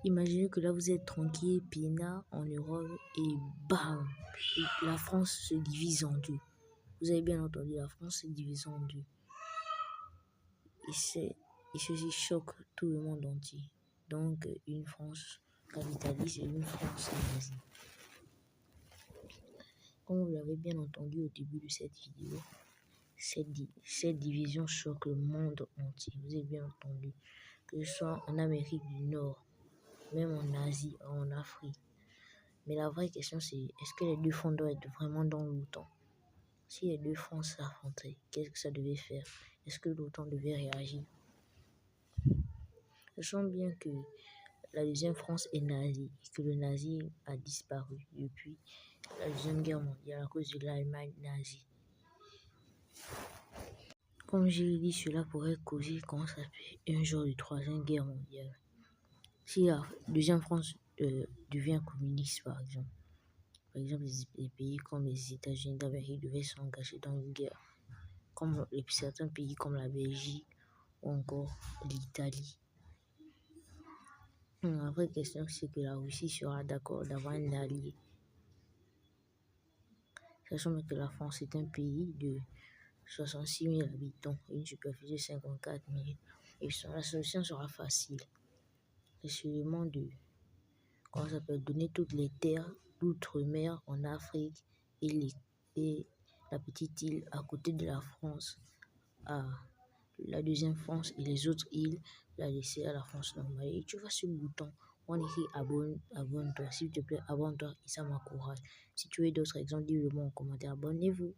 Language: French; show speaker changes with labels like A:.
A: Imaginez que là, vous êtes tranquille, peinard, en Europe, et bam, la France se divise en deux. Vous avez bien entendu, la France se divise en deux. Et ceci choque tout le monde entier. Donc, une France capitaliste et une France nazie. Comme vous l'avez bien entendu au début de cette vidéo, cette division choque le monde entier. Vous avez bien entendu, que ce soit en Amérique du Nord, même en Asie, en Afrique. Mais la vraie question, c'est est-ce que les deux fonds doivent être vraiment dans l'OTAN? Si les deux fonds s'affrontaient, qu'est-ce que ça devait faire? Est-ce que l'OTAN devait réagir? Sachant bien que la deuxième France est nazie et que le nazisme a disparu depuis la Deuxième Guerre mondiale à cause de l'Allemagne nazie. Comme j'ai dit, cela pourrait causer, comment ça s'appelle, un genre de Troisième Guerre mondiale. Si la Deuxième France devient communiste, par exemple, les pays comme les États-Unis d'Amérique devaient s'engager dans une guerre, comme certains pays comme la Belgique ou encore l'Italie. La vraie question, c'est que la Russie sera d'accord d'avoir un allié. Sachant que la France est un pays de 66 000 habitants et une superficie de 54 000. Et la solution sera facile. C'est seulement de donner toutes les terres d'outre-mer en Afrique et la petite île à côté de la France à la deuxième France et les autres îles la laisser à la France normale. Et tu vois ce bouton, on écrit abonne-toi, s'il te plaît, abonne-toi et ça m'encourage. Si tu veux d'autres exemples, dis-le moi en commentaire. Abonnez-vous.